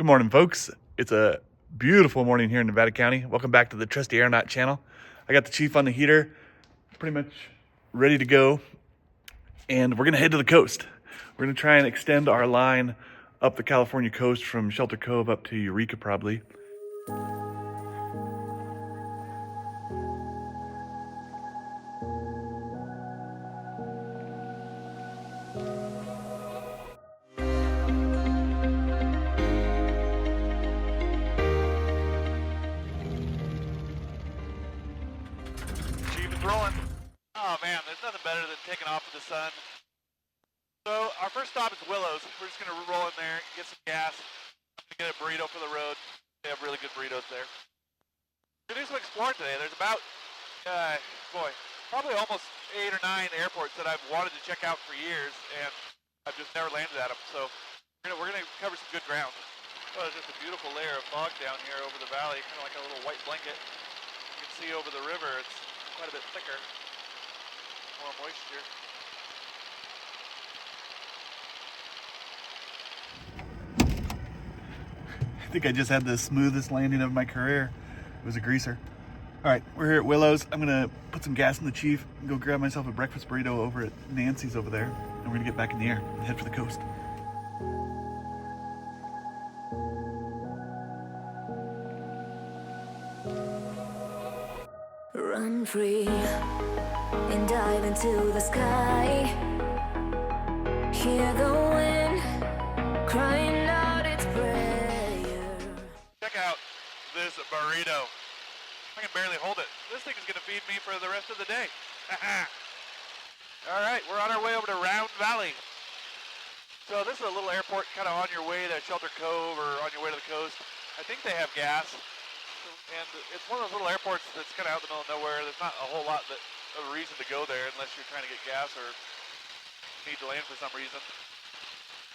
Good morning, folks. It's a beautiful morning here in Nevada County. Welcome back to the Trusty Aeronaut channel. I got the Chief on the heater, pretty much ready to go, and we're gonna head to the coast. We're gonna try and extend our line up the California coast from Shelter Cove up to Eureka, probably. Rolling. Oh man, there's nothing better than taking off with the sun. So our first stop is Willows. We're just gonna roll in there, get some gas. I'm gonna get a burrito for the road. They have really good burritos there. We're gonna do some exploring today. There's about, probably almost 8 or 9 airports that I've wanted to check out for years, and I've just never landed at them. So we're gonna cover some good ground. Oh, there's just a beautiful layer of fog down here over the valley, kind of like a little white blanket. You can see over the river. It's quite a bit thicker, more moisture. I think I just had the smoothest landing of my career. It was a greaser. All right, we're here at Willows. I'm gonna put some gas in the Chief and go grab myself a breakfast burrito over at Nancy's over there. And we're gonna get back in the air and head for the coast. Run free and dive into the sky. Hear the wind crying out its prayer. Check out this burrito. I can barely hold it. This thing is going to feed me for the rest of the day. All right, we're on our way over to Round Valley. So this is a little airport kind of on your way to Shelter Cove or on your way to the coast. I think they have gas. And it's one of those little airports that's kind of out in the middle of nowhere. There's not a whole lot of reason to go there unless you're trying to get gas or need to land for some reason.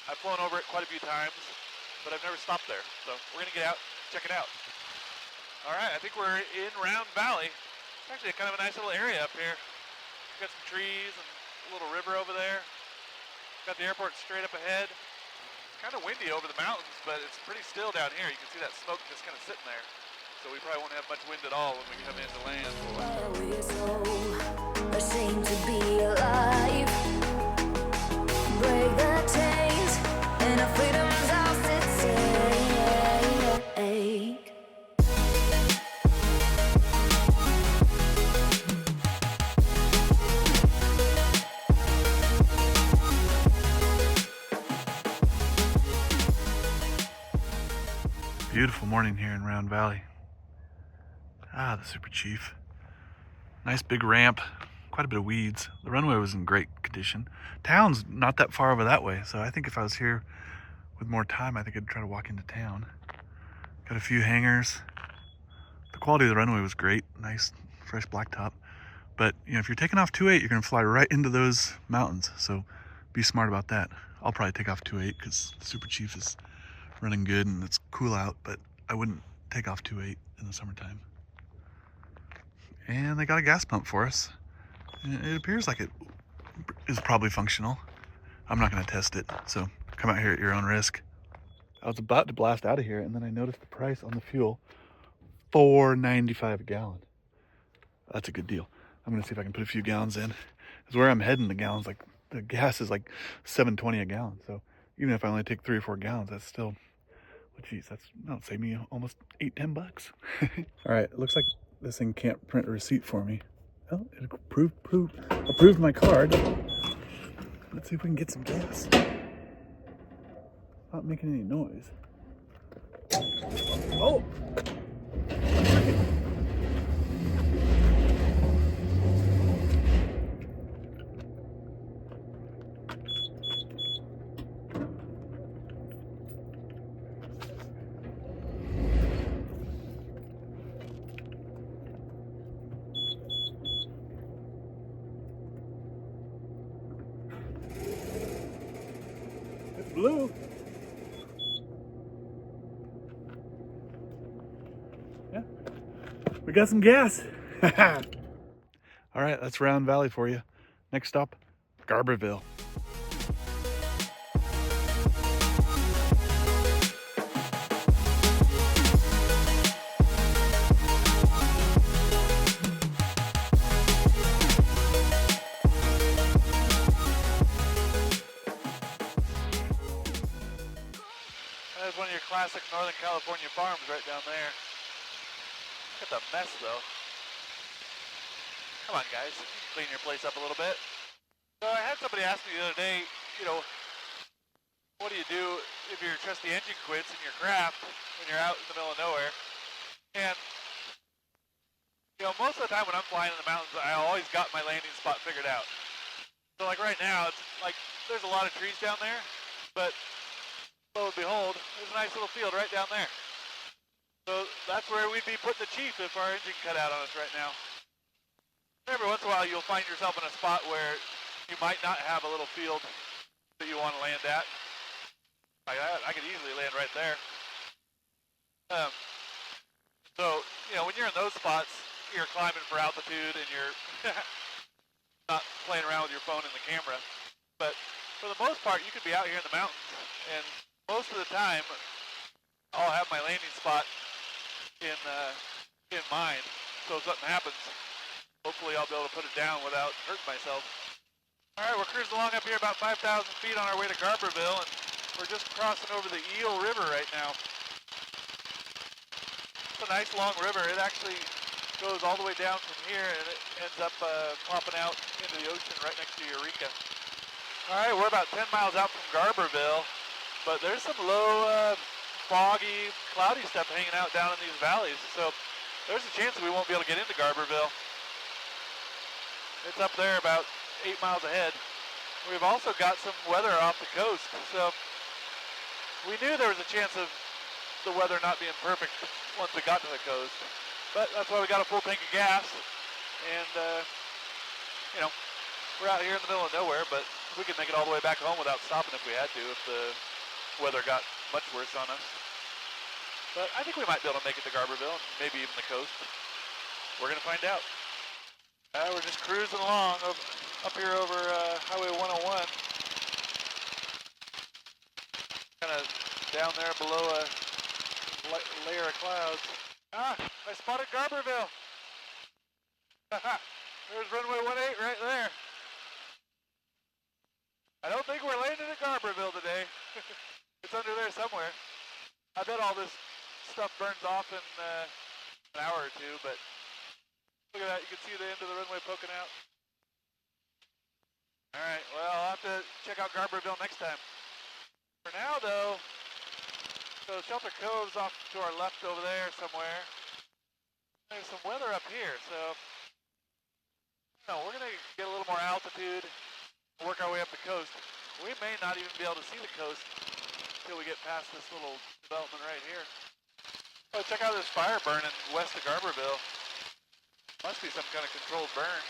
I've flown over it quite a few times, but I've never stopped there. So we're going to get out, check it out. All right, I think we're in Round Valley. It's actually kind of a nice little area up here. We've got some trees and a little river over there. Got the airport straight up ahead. It's kind of windy over the mountains, but it's pretty still down here. You can see that smoke just kind of sitting there. So we probably won't have much wind at all when we come into land. We're so ashamed to be alive. Break the chains and our freedom's ours to take. Beautiful morning here in Round Valley. The Super Chief. Nice big ramp, quite a bit of weeds. The runway was in great condition. Town's not that far over that way, so I think if I was here with more time, I think I'd try to walk into town. Got a few hangars. The quality of the runway was great, nice fresh blacktop. But if you're taking off 2.8, you're gonna fly right into those mountains, so be smart about that. I'll probably take off 2.8 because the Super Chief is running good and it's cool out, but I wouldn't take off 2.8 in the summertime. And they got a gas pump for us. It appears like it is probably functional. I'm not gonna test it, so come out here at your own risk. I was about to blast out of here and then I noticed the price on the fuel, $4.95 a gallon. That's a good deal. I'm gonna see if I can put a few gallons in. Because where I'm heading, the gas is like $7.20 a gallon. So even if I only take 3 or 4 gallons, that's still, that'll save me almost $8-10. All right, it looks like this thing can't print a receipt for me. Oh, it approved my card. Let's see if we can get some gas. Not making any noise. Oh! Blue. Yeah, we got some gas. All right, that's Round Valley for you. Next stop, Garberville. There's one of your classic Northern California farms right down there. Look at the mess though. Come on guys, you can clean your place up a little bit. So I had somebody ask me the other day, you know, what do you do if your trusty engine quits in your craft when you're out in the middle of nowhere? And, you know, most of the time when I'm flying in the mountains, I always got my landing spot figured out. So like right now, it's like there's a lot of trees down there, but lo and behold, there's a nice little field right down there. So that's where we'd be putting the chief if our engine cut out on us right now. Every once in a while, you'll find yourself in a spot where you might not have a little field that you want to land at. Like that, I could easily land right there. So, you know, when you're in those spots, you're climbing for altitude and you're not playing around with your phone and the camera. But for the most part, you could be out here in the mountains, and most of the time, I'll have my landing spot in mind. So if something happens, hopefully I'll be able to put it down without hurting myself. All right, we're cruising along up here about 5,000 feet on our way to Garberville, and we're just crossing over the Eel River right now. It's a nice long river. It actually goes all the way down from here and it ends up popping out into the ocean right next to Eureka. All right, we're about 10 miles out from Garberville, but there's some low, foggy, cloudy stuff hanging out down in these valleys. So there's a chance that we won't be able to get into Garberville. It's up there about 8 miles ahead. We've also got some weather off the coast, so we knew there was a chance of the weather not being perfect once we got to the coast. But that's why we got a full tank of gas, and you know, we're out here in the middle of nowhere, but we could make it all the way back home without stopping if we had to, if the weather got much worse on us. But I think we might be able to make it to Garberville, and maybe even the coast. We're gonna find out. We're just cruising along up here over Highway 101. Kind of down there below a layer of clouds. Ah, I spotted Garberville. There's runway 18 right there. I don't think we're landing at Garberville today. It's under there somewhere. I bet all this stuff burns off in an hour or two, but look at that, you can see the end of the runway poking out. All right, well, I'll have to check out Garberville next time. For now, though, so Shelter Cove's off to our left over there somewhere. There's some weather up here, so we're gonna get a little more altitude, work our way up the coast. We may not even be able to see the coast until we get past this little development right here. Oh, check out this fire burning west of Garberville. Must be some kind of controlled burn,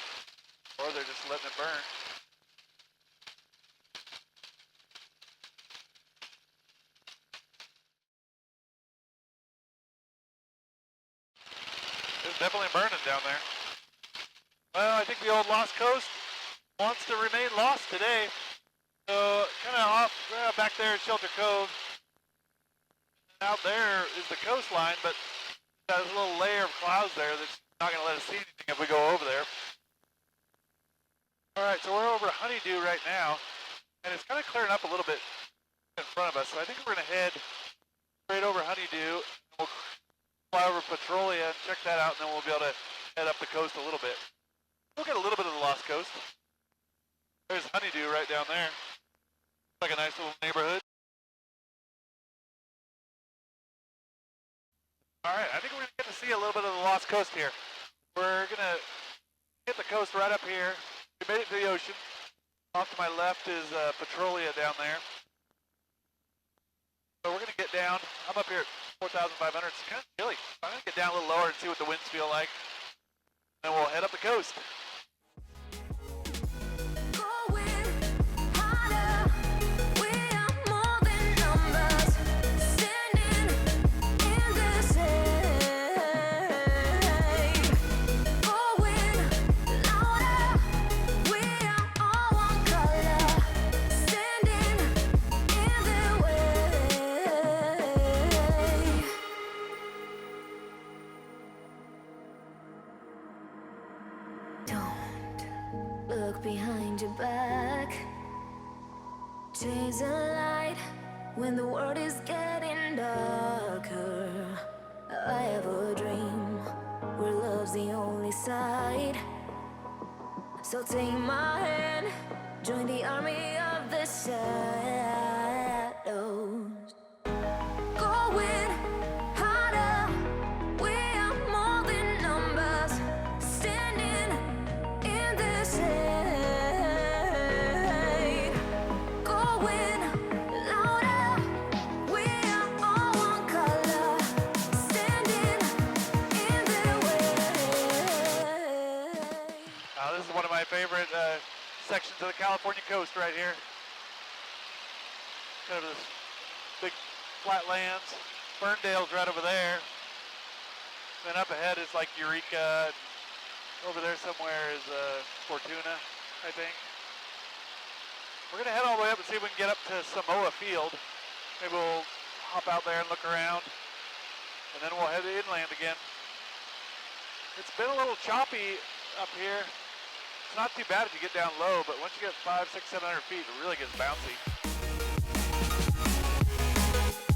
or they're just letting it burn. It's definitely burning down there. Well, I think the old Lost Coast wants to remain lost today. So kind of off back there is Shelter Cove. Out there is the coastline, but there's a little layer of clouds there that's not going to let us see anything if we go over there. All right, so we're over Honeydew right now, and it's kind of clearing up a little bit in front of us. So I think we're going to head straight over Honeydew. We'll fly over Petrolia and check that out, and then we'll be able to head up the coast a little bit. We'll get a little bit of the Lost Coast. There's Honeydew right down there. Like a nice little neighborhood. All right, I think we're going to get to see a little bit of the Lost Coast here. We're going to hit the coast right up here. We made it to the ocean. Off to my left is Petrolia down there. So we're going to get down. I'm up here at 4,500. It's kind of chilly. I'm going to get down a little lower and see what the winds feel like. And we'll head up the coast. Look behind your back. Chase a light when the world is getting darker. I have a dream where love's the only side. So take my hand, join the army of the shadows. Going harder, we are more than numbers, standing in the shade. Going louder, we are all one color, standing in the way. This is one of my favorite sections of the California coast right here. Kind of this big flatlands. Ferndale's right over there. Then up ahead is like Eureka. And over there somewhere is Fortuna, I think. We're gonna head all the way up and see if we can get up to Samoa Field. Maybe we'll hop out there and look around. And then we'll head inland again. It's been a little choppy up here. It's not too bad if you get down low, but once you get 500, 600, 700 feet, it really gets bouncy.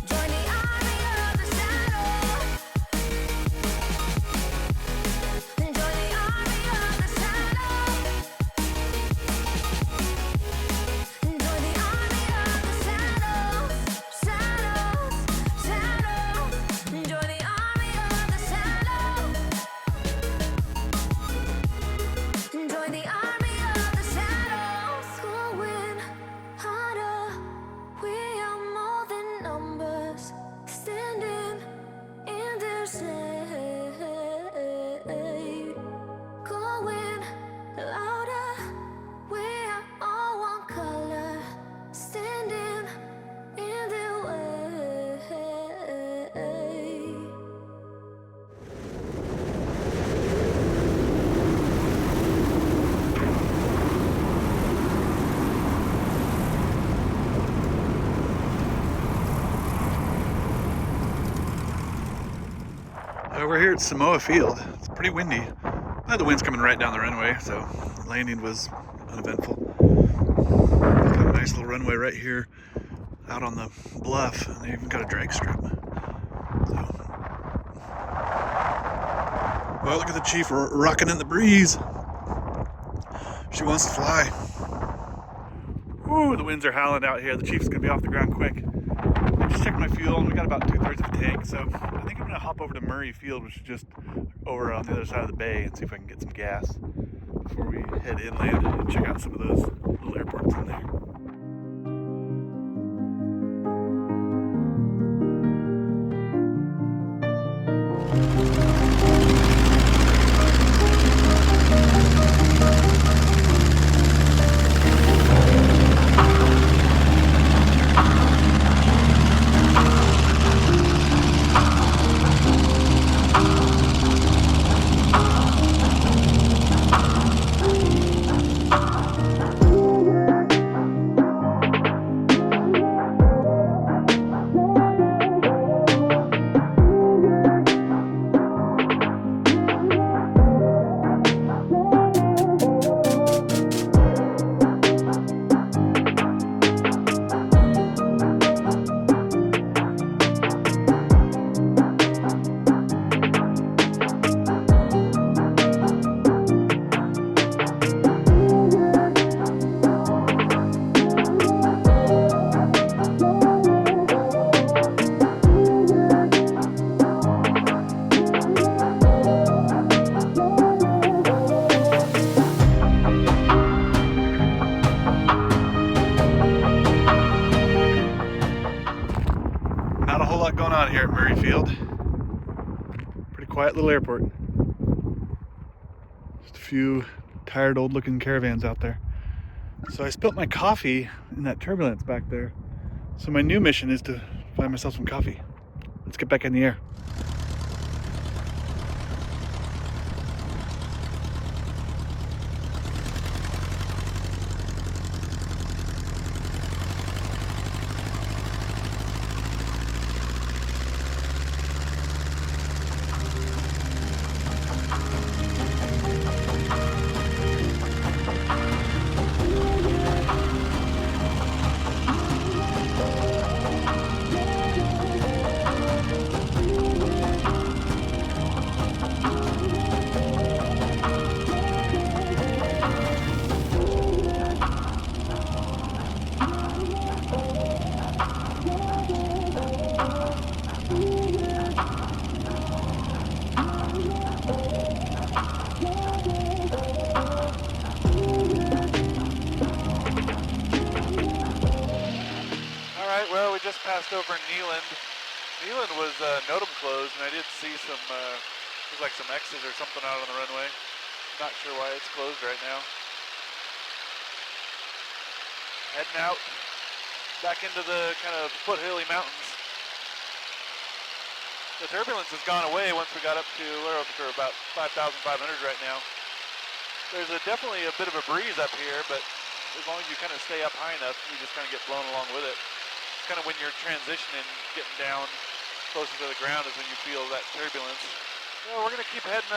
Join the army of the shadow. Join the army of the shadow. Join the army of the shadows. Shadows, shadows. Join the army of the shadows. Join the army of the shadows. Going harder, we are more than numbers, standing in their shade. Going louder, we are all one color, standing in their way. We're here at Samoa Field. It's pretty windy. The wind's coming right down the runway, so the landing was uneventful. Got a nice little runway right here out on the bluff, and they even got a drag strip. So, well, look at the chief rocking in the breeze. She wants to fly. Ooh, the winds are howling out here. The chief's gonna be off the ground quick. I just checked my fuel, and we got about 2/3 of a tank, so I think I'm gonna hop over to Murray Field, which is just over on the other side of the bay, and see if I can get some gas before we head inland and check out some of those little airports in there. Going on here at Murray Field. Pretty quiet little airport. Just a few tired old looking caravans out there. So I spilt my coffee in that turbulence back there. So my new mission is to find myself some coffee. Let's get back in the air. All right, well, we just passed over Neeland. Neeland was NOTAM closed, and I did see some, there's like some X's or something out on the runway. Not sure why it's closed right now. Heading out back into the kind of foothilly mountains. The turbulence has gone away once we got up to, we're up to about 5,500 right now. There's definitely a bit of a breeze up here, but as long as you kind of stay up high enough, you just kind of get blown along with it. It's kind of when you're transitioning, getting down closer to the ground is when you feel that turbulence. So we're gonna keep heading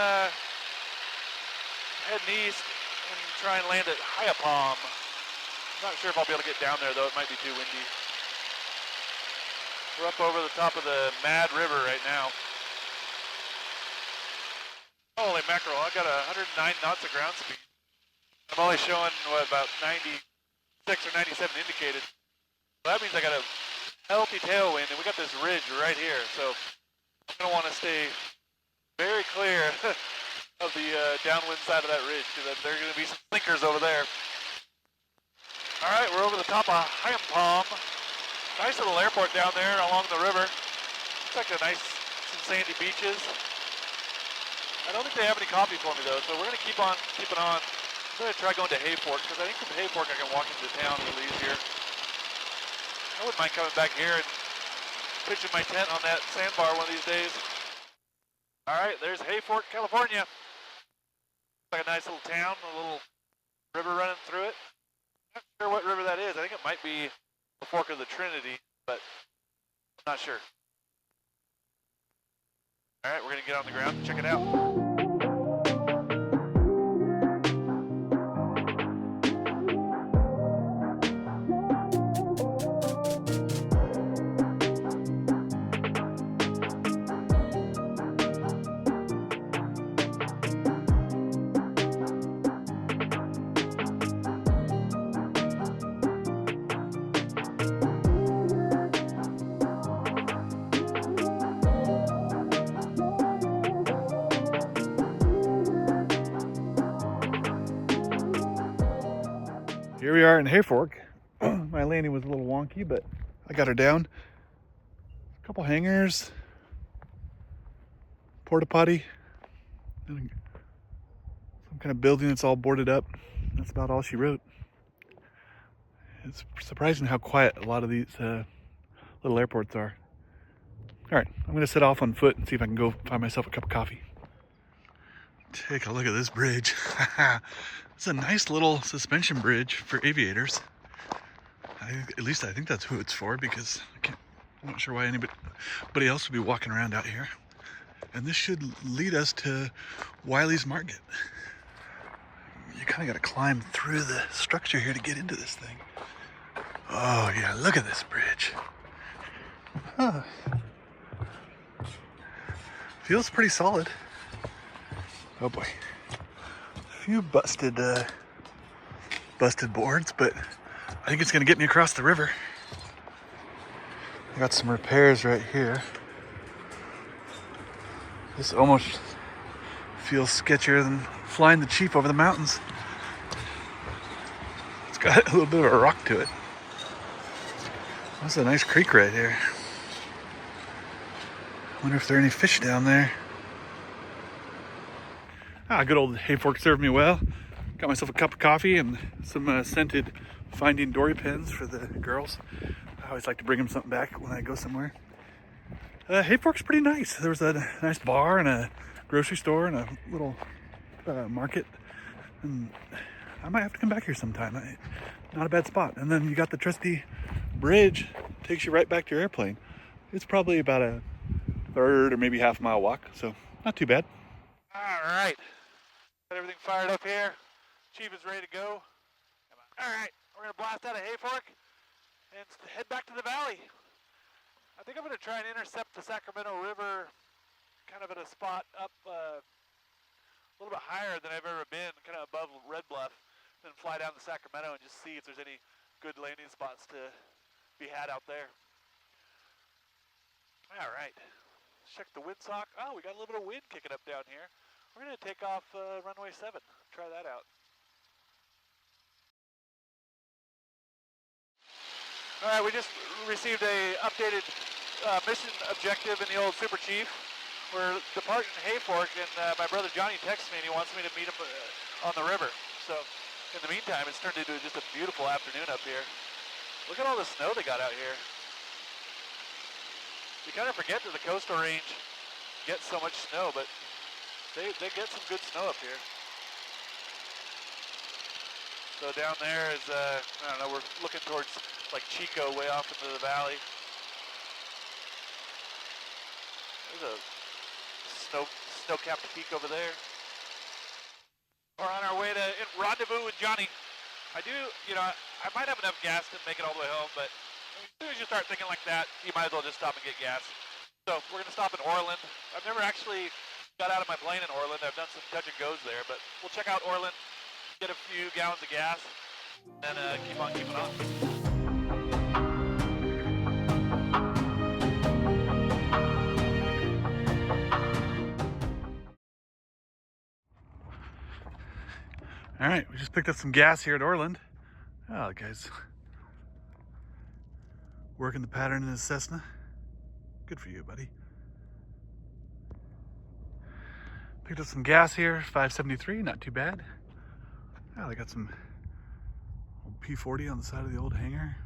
east and try and land at Hayfork. I'm not sure if I'll be able to get down there though, it might be too windy. We're up over the top of the Mad River right now. Holy mackerel, I got 109 knots of ground speed. I'm only showing, what, about 96 or 97 indicated. So that means I got a healthy tailwind, and we got this ridge right here. So I'm gonna want to stay very clear of the downwind side of that ridge, because there are gonna be some sinkers over there. All right, we're over the top of Hayfork. Nice little airport down there along the river. Looks like some sandy beaches. I don't think they have any coffee for me though, so we're gonna keep on keeping on. I'm gonna try going to Hayfork, because I think from Hayfork I can walk into town a little easier. I wouldn't mind coming back here and pitching my tent on that sandbar one of these days. All right, there's Hayfork, California. Like a nice little town, a little river running through it. Not sure what river that is. I think it might be the Fork of the Trinity, but I'm not sure. All right, we're gonna get on the ground and check it out. Here we are in Hayfork. My landing was a little wonky, but I got her down. A couple hangars, porta potty, and some kind of building that's all boarded up. That's about all she wrote. It's surprising how quiet a lot of these little airports are. All right, I'm gonna set off on foot and see if I can go find myself a cup of coffee. Take a look at this bridge. It's a nice little suspension bridge for aviators. At least I think that's who it's for, because I'm not sure why anybody else would be walking around out here. And this should lead us to Wiley's Market. You kind of got to climb through the structure here to get into this thing. Oh yeah, look at this bridge. Huh. Feels pretty solid. Oh boy. A few busted boards, but I think it's gonna get me across the river. I got some repairs right here. This almost feels sketchier than flying the Chief over the mountains. It's got a little bit of a rock to it. That's a nice creek right here. Wonder if there are any fish down there. Good old Hayfork served me well. Got myself a cup of coffee and some scented Finding Dory pens for the girls. I always like to bring them something back when I go somewhere. Hayfork's pretty nice. There was a nice bar and a grocery store and a little market. And I might have to come back here sometime. Not a bad spot. And then you got the trusty bridge. Takes you right back to your airplane. It's probably about a third or maybe half mile walk, so not too bad. All right, got everything fired up here. Chief is ready to go. All right, we're gonna blast out of Hayfork and head back to the valley. I think I'm gonna try and intercept the Sacramento River kind of at a spot up a little bit higher than I've ever been, kind of above Red Bluff, then fly down to Sacramento and just see if there's any good landing spots to be had out there. All right. check the windsock. Oh, we got a little bit of wind kicking up down here. We're going to take off runway 7. Try that out. All right, we just received a updated mission objective in the old Super Chief. We're departing Hayfork, and my brother Johnny texts me and he wants me to meet him on the river. So in the meantime, it's turned into just a beautiful afternoon up here. Look at all the snow they got out here. You kind of forget that the coastal range gets so much snow, but they get some good snow up here. So down there is, I don't know, we're looking towards like Chico way off into the valley. There's a snow-capped peak over there. We're on our way to rendezvous with Johnny. I might have enough gas to make it all the way home, but as soon as you start thinking like that, you might as well just stop and get gas. So we're going to stop in Orland. I've never actually got out of my plane in Orland. I've done some touch and goes there, but we'll check out Orland, get a few gallons of gas, and keep on keeping on. All right, we just picked up some gas here at Orland. Oh, the guy's working the pattern in his Cessna. Good for you, buddy. Picked up some gas here, 573, not too bad. Oh, they got some old P40 on the side of the old hangar.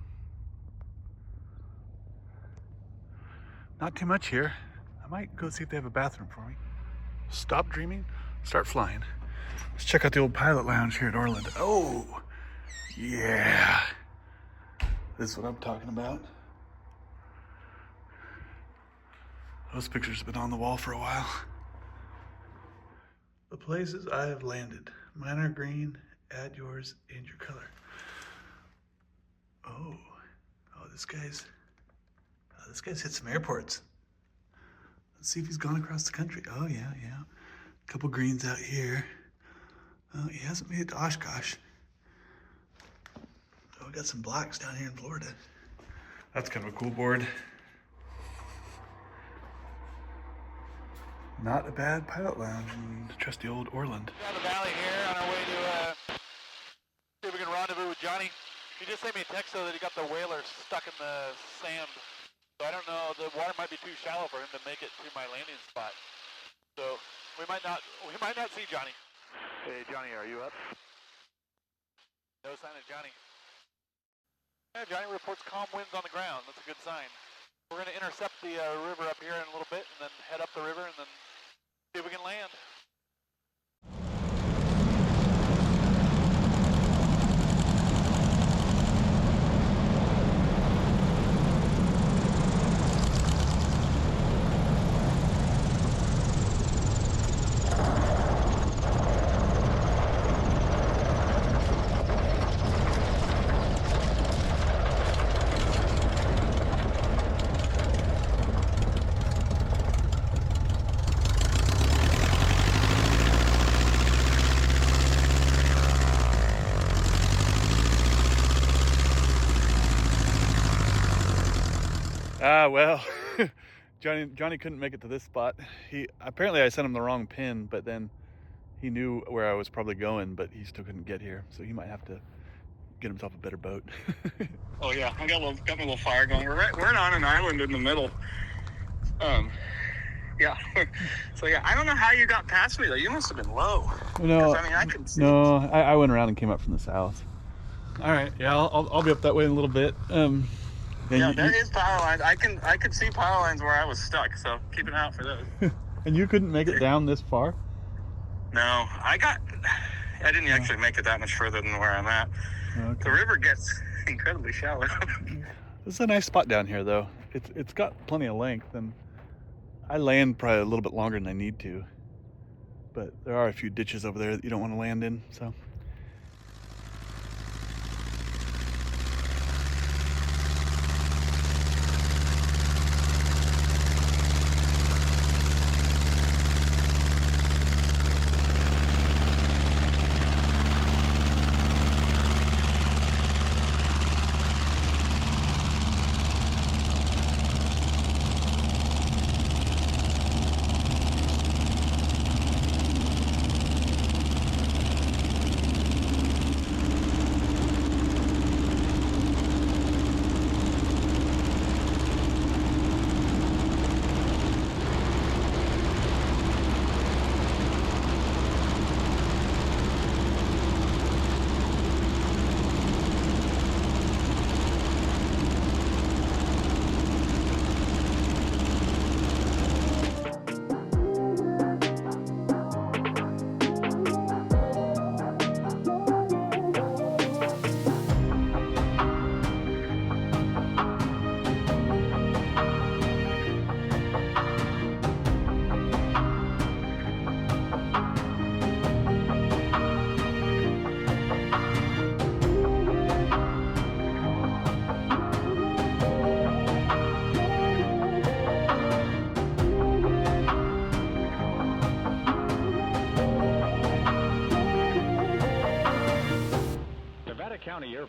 Not too much here. I might go see if they have a bathroom for me. Stop dreaming, start flying. Let's check out the old pilot lounge here at Orland. Oh, yeah. This is what I'm talking about. Those pictures have been on the wall for a while. The places I have landed. Minor green, add yours and your color. Oh, this guy's hit some airports. Let's see if he's gone across the country. Oh yeah. A couple greens out here. Oh, he hasn't made it to Oshkosh. Oh, we got some blacks down here in Florida. That's kind of a cool board. Not a bad pilot lounge in trusty old Orland. Down the valley here on our way to see if we can rendezvous with Johnny. He just sent me a text though that he got the whaler stuck in the sand. So I don't know, the water might be too shallow for him to make it to my landing spot. So we might not see Johnny. Hey Johnny, are you up? No sign of Johnny. Yeah, Johnny reports calm winds on the ground. That's a good sign. We're going to intercept the river up here in a little bit and then head up the river and then see if we can land. Well, Johnny couldn't make it to this spot. Apparently I sent him the wrong pin, but then he knew where I was probably going, but he still couldn't get here, so he might have to get himself a better boat. Oh yeah, I got my little fire going. We're on an island in the middle. Yeah. So yeah, I don't know how you got past me though. You must have been low. No, I mean, I could see. No, I went around and came up from the south. All right, yeah, I'll be up that way in a little bit. Yeah, there is power lines. I could see power lines where I was stuck, so keep an eye out for those. And you couldn't make it down this far? No, I didn't actually make it that much further than where I'm at. Okay. The river gets incredibly shallow. This is a nice spot down here, though. It's got plenty of length, and I land probably a little bit longer than I need to. But there are a few ditches over there that you don't want to land in, so.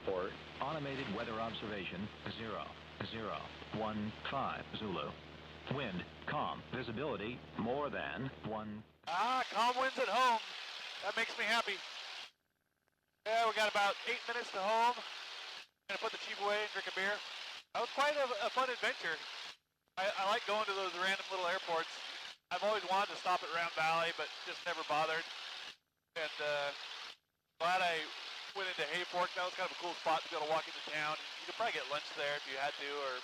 report. Automated weather observation 0015 Zulu. Wind calm. Visibility more than 1. Calm winds at home. That makes me happy. Yeah, we got about 8 minutes to home. Gonna put the Chief away and drink a beer. That was quite a fun adventure. I like going to those random little airports. I've always wanted to stop at Round Valley, but just never bothered. And glad I went into Hayfork. That was kind of a cool spot to be able to walk into town. You could probably get lunch there if you had to, or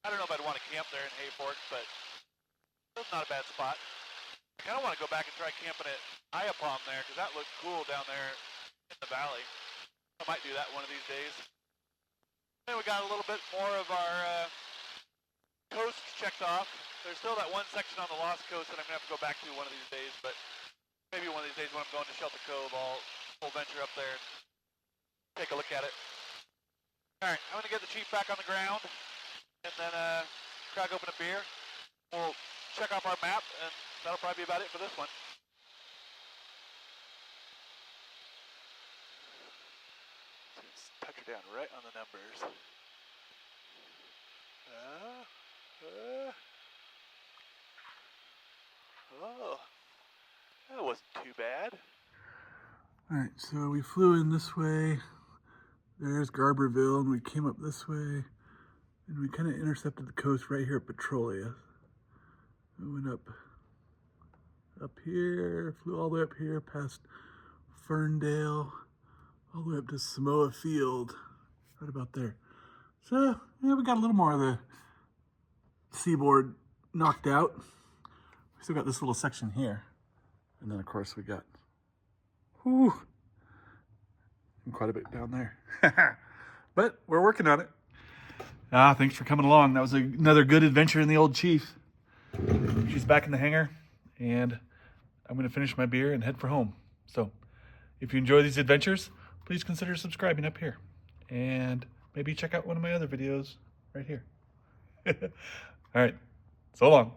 I don't know if I'd want to camp there in Hayfork, but it was not a bad spot. I kind of want to go back and try camping at Iapalm there, because that looked cool down there in the valley. I might do that one of these days. And we got a little bit more of our coast checked off. There's still that one section on the Lost Coast that I'm going to have to go back to one of these days, but maybe one of these days when I'm going to Shelter Cove, I'll venture up there and take a look at it. All right, I'm going to get the Chief back on the ground, and then crack open a beer. We'll check off our map, and that'll probably be about it for this one. Let's touch her down right on the numbers. Oh, that wasn't too bad. All right, so we flew in this way. There's Garberville, and we came up this way, and we kind of intercepted the coast right here at Petrolia. We went up here, flew all the way up here past Ferndale, all the way up to Samoa Field, right about there. So, yeah, we got a little more of the Seaboard knocked out. We still got this little section here. And then, of course, we got, and quite a bit down there. But we're working on it. Thanks for coming along. That was another good adventure in the old Chief. She's back in the hangar, and I'm going to finish my beer and head for home. So, if you enjoy these adventures, please consider subscribing up here. And maybe check out one of my other videos right here. All right. So long.